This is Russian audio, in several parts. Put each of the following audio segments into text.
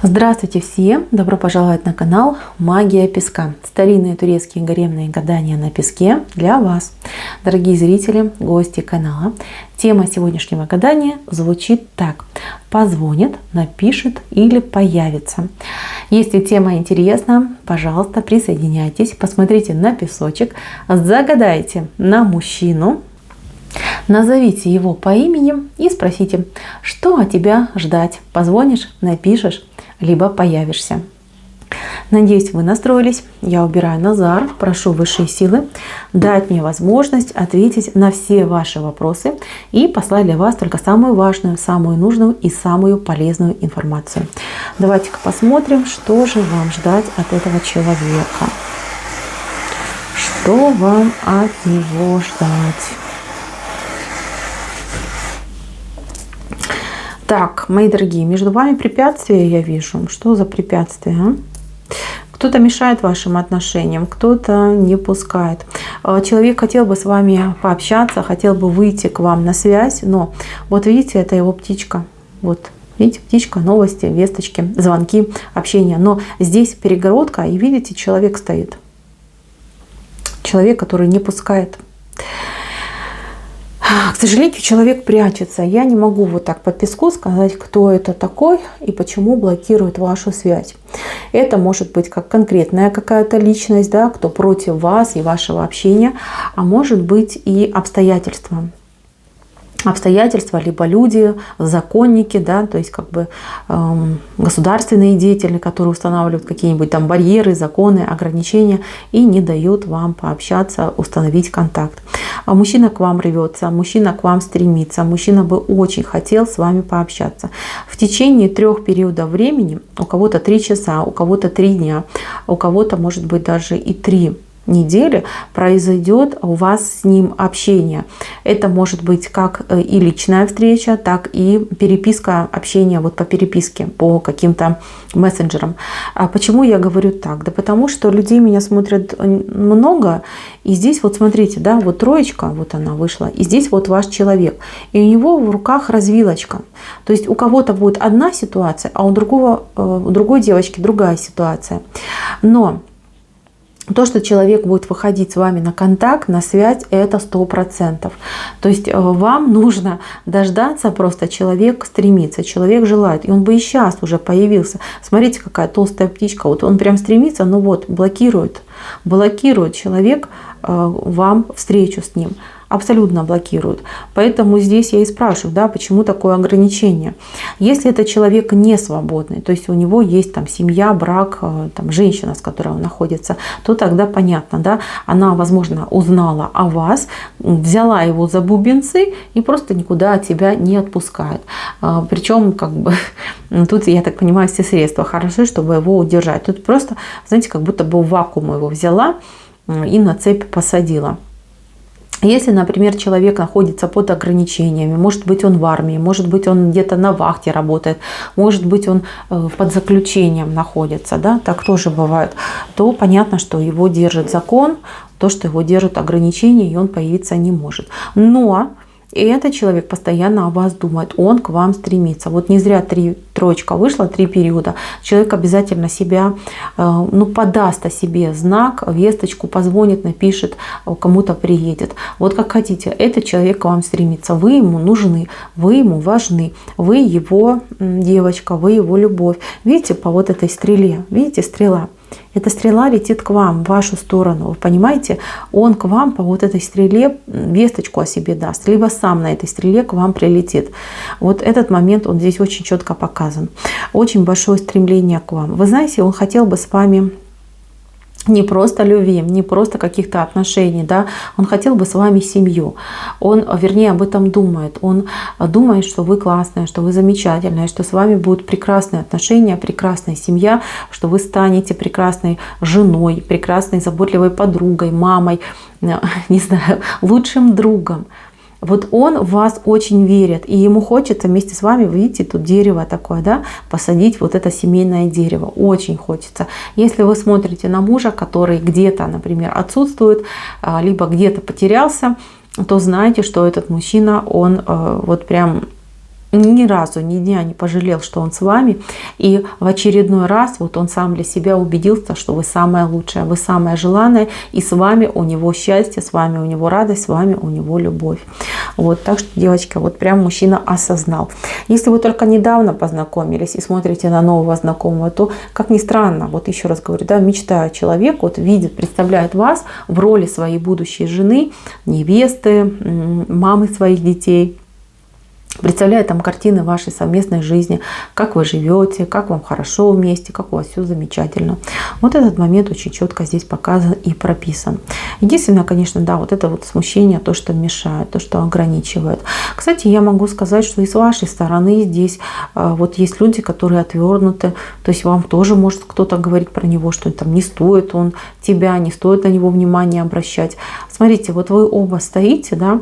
Здравствуйте все! Добро пожаловать на канал Магия Песка. Старинные турецкие гаремные гадания на песке для вас. Дорогие зрители, гости канала. Тема сегодняшнего гадания звучит так. Позвонит, напишет или появится. Если тема интересна, пожалуйста, присоединяйтесь, посмотрите на песочек, загадайте на мужчину. Назовите его по имени и спросите, что от тебя ждать. Позвонишь, напишешь, либо появишься. Надеюсь, вы настроились. Я убираю Назар. Прошу высшие силы дать мне возможность ответить на все ваши вопросы и послать для вас только самую важную, самую нужную и самую полезную информацию. Давайте-ка посмотрим, что же вам ждать от этого человека. Что вам от него ждать? Так, мои дорогие, между вами препятствия я вижу. Что за препятствия? А? Кто-то мешает вашим отношениям, кто-то не пускает. Человек хотел бы с вами пообщаться, хотел бы выйти к вам на связь, но вот видите, это его птичка. Вот, видите, птичка, новости, весточки, звонки, общение. Но здесь перегородка, и видите, человек стоит. Человек, который не пускает. К сожалению, человек прячется. Я не могу вот так по песку сказать, кто это такой и почему блокирует вашу связь. Это может быть как конкретная какая-то личность, да, кто против вас и вашего общения, а может быть и обстоятельства. Обстоятельства, либо люди, законники, да, то есть как бы государственные деятели, которые устанавливают какие-нибудь там барьеры, законы, ограничения и не дают вам пообщаться, установить контакт. А мужчина к вам рвется, мужчина к вам стремится, мужчина бы очень хотел с вами пообщаться. В течение 3 периодов времени, у кого-то 3 часа, у кого-то 3 дня, у кого-то может быть даже и 3 недели произойдет у вас с ним общение. Это может быть как и личная встреча, так и переписка, общение вот по переписке, по каким-то мессенджерам. А почему я говорю так? Да потому что людей меня смотрят много, и здесь вот смотрите, да, вот троечка, вот она вышла, и здесь вот ваш человек, и у него в руках развилочка. То есть у кого-то будет одна ситуация, а у другой девочки другая ситуация. Но то, что человек будет выходить с вами на контакт, на связь, это 100%. То есть вам нужно дождаться, просто человек стремится, человек желает. И он бы и сейчас уже появился. Смотрите, какая толстая птичка. Вот он прям стремится, но вот блокирует человек вам встречу с ним. Абсолютно блокируют. Поэтому здесь я и спрашиваю, да, почему такое ограничение. Если это человек не свободный, то есть у него есть там семья, брак, там, женщина, с которой он находится, то тогда понятно, да, она, возможно, узнала о вас, взяла его за бубенцы и просто никуда от тебя не отпускает. Причем, как бы, тут, я так понимаю, все средства хороши, чтобы его удержать. Тут просто, знаете, как будто бы в вакуум его взяла и на цепь посадила. Если, например, человек находится под ограничениями, может быть, он в армии, может быть, он где-то на вахте работает, может быть, он под заключением находится, да, так тоже бывает, то понятно, что его держит закон, то, что его держат ограничения, и он появиться не может. Но и этот человек постоянно о вас думает, он к вам стремится. Вот не зря 3 троечка вышла, 3 периода. Человек обязательно себя, подаст о себе знак, весточку, позвонит, напишет, кому-то приедет. Вот как хотите, этот человек к вам стремится. Вы ему нужны, вы ему важны, вы его девочка, вы его любовь. Видите, по вот этой стреле, видите, стрела. Эта стрела летит к вам, в вашу сторону. Вы понимаете? Он к вам по вот этой стреле весточку о себе даст. Либо сам на этой стреле к вам прилетит. Вот этот момент, он здесь очень четко показан. Очень большое стремление к вам. Вы знаете, он хотел бы с вами не просто любви, не просто каких-то отношений, да, он хотел бы с вами семью. Он, вернее, об этом думает. Он думает, что вы классная, что вы замечательная, что с вами будут прекрасные отношения, прекрасная семья, что вы станете прекрасной женой, прекрасной заботливой подругой, мамой, не знаю, лучшим другом. Вот он в вас очень верит, и ему хочется вместе с вами, видите, тут дерево такое, да, посадить вот это семейное дерево. Очень хочется. Если вы смотрите на мужа, который где-то, например, отсутствует, либо где-то потерялся, то знайте, что этот мужчина, он вот прям ни разу, ни дня не пожалел, что он с вами. И в очередной раз вот он сам для себя убедился, что вы самое лучшее, вы самое желанное, и с вами у него счастье, с вами у него радость, с вами у него любовь. Вот, так что, девочка, вот прям мужчина осознал. Если вы только недавно познакомились и смотрите на нового знакомого, то, как ни странно, вот еще раз говорю, да, мечтая человек, вот видит, представляет вас в роли своей будущей жены, невесты, мамы своих детей, представляет там картины вашей совместной жизни, как вы живете, как вам хорошо вместе, как у вас все замечательно. Вот этот момент очень четко здесь показан и прописан. Единственное, конечно, да, вот это вот смущение, то, что мешает, то, что ограничивает. Кстати, я могу сказать, что и с вашей стороны здесь вот есть люди, которые отвернуты, то есть вам тоже может кто-то говорить про него, что там не стоит он тебя, не стоит на него внимания обращать. Смотрите, вот вы оба стоите, да,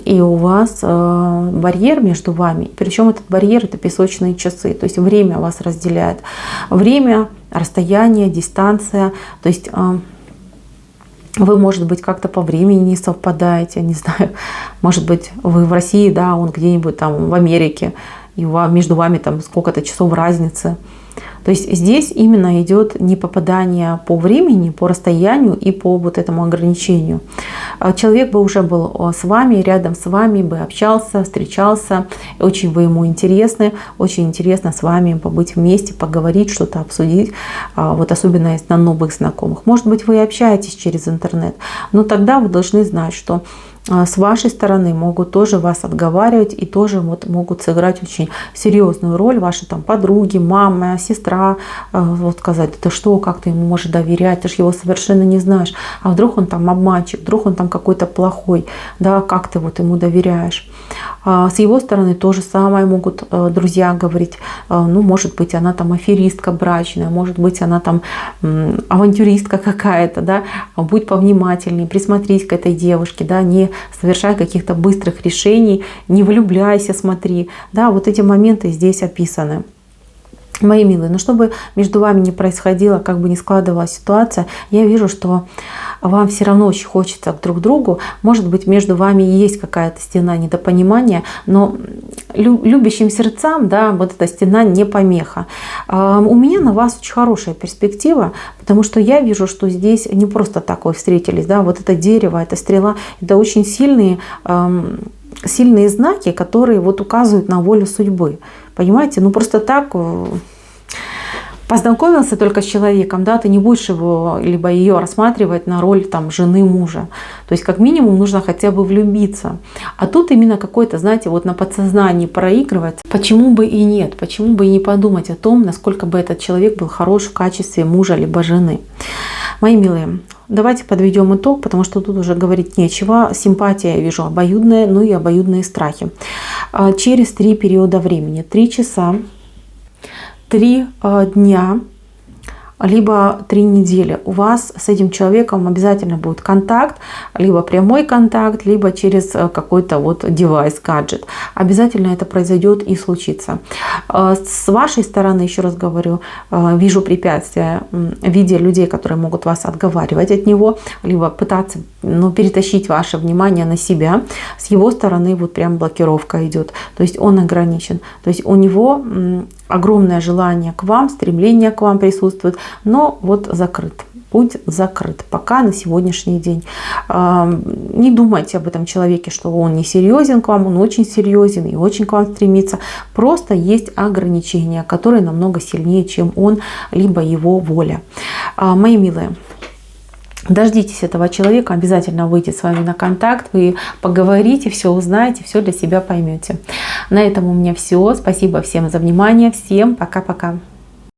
и у вас барьер между вами, причем этот барьер — это песочные часы, то есть время вас разделяет. Время, расстояние, дистанция, то есть вы, может быть, как-то по времени не совпадаете, не знаю, может быть, вы в России, да, он где-нибудь там в Америке, и между вами там сколько-то часов разницы. То есть здесь именно идет не попадание по времени, по расстоянию и по вот этому ограничению. Человек бы уже был с вами, рядом с вами, бы общался, встречался. Очень вы ему интересны, очень интересно с вами побыть вместе, поговорить, что-то обсудить. Вот особенно если на новых знакомых. Может быть, вы и общаетесь через интернет, но тогда вы должны знать, что с вашей стороны могут тоже вас отговаривать и тоже вот могут сыграть очень серьезную роль ваши там подруги, мама, сестра, вот сказать: ты что, как ты ему можешь доверять, ты же его совершенно не знаешь, а вдруг он там обманщик, вдруг он там какой-то плохой, да, как ты вот ему доверяешь. С его стороны то же самое могут друзья говорить: ну, может быть, она там аферистка брачная, может быть, она там авантюристка какая-то, да, будь повнимательней, присмотрись к этой девушке, да, не совершай каких-то быстрых решений, не влюбляйся, смотри. Да, вот эти моменты здесь описаны. Мои милые, но чтобы между вами не происходило, как бы ни складывалась ситуация, я вижу, что вам все равно очень хочется друг к другу. Может быть, между вами есть какая-то стена недопонимания, но любящим сердцам, да, вот эта стена не помеха. У меня на вас очень хорошая перспектива, потому что я вижу, что здесь не просто так вы встретились, да, вот это дерево, эта стрела, это очень сильные знаки, которые вот указывают на волю судьбы. Понимаете? Ну просто так познакомился только с человеком, да, ты не будешь его либо ее рассматривать на роль там жены мужа. То есть как минимум нужно хотя бы влюбиться. А тут именно какой-то, знаете, вот на подсознании проигрывать. Почему бы и нет? Почему бы и не подумать о том, насколько бы этот человек был хорош в качестве мужа либо жены? Мои милые, давайте подведем итог, потому что тут уже говорить нечего. Симпатия, я вижу, обоюдная, ну и обоюдные страхи. Через 3 периода времени, 3 часа, 3 дня, либо 3 недели у вас с этим человеком обязательно будет контакт, либо прямой контакт, либо через какой-то вот девайс, гаджет. Обязательно это произойдет и случится. С вашей стороны, еще раз говорю, вижу препятствия в виде людей, которые могут вас отговаривать от него, либо пытаться, ну, перетащить ваше внимание на себя. С его стороны вот прям блокировка идет, то есть он ограничен, то есть у него огромное желание к вам, стремление к вам присутствует, но вот закрыт. Путь закрыт пока на сегодняшний день. Не думайте об этом человеке, что он не серьезен к вам, он очень серьезен и очень к вам стремится. Просто есть ограничения, которые намного сильнее, чем он, либо его воля. Мои милые, дождитесь этого человека, обязательно выйдет с вами на контакт, вы поговорите, все узнаете, все для себя поймете. На этом у меня все. Спасибо всем за внимание. Всем пока-пока.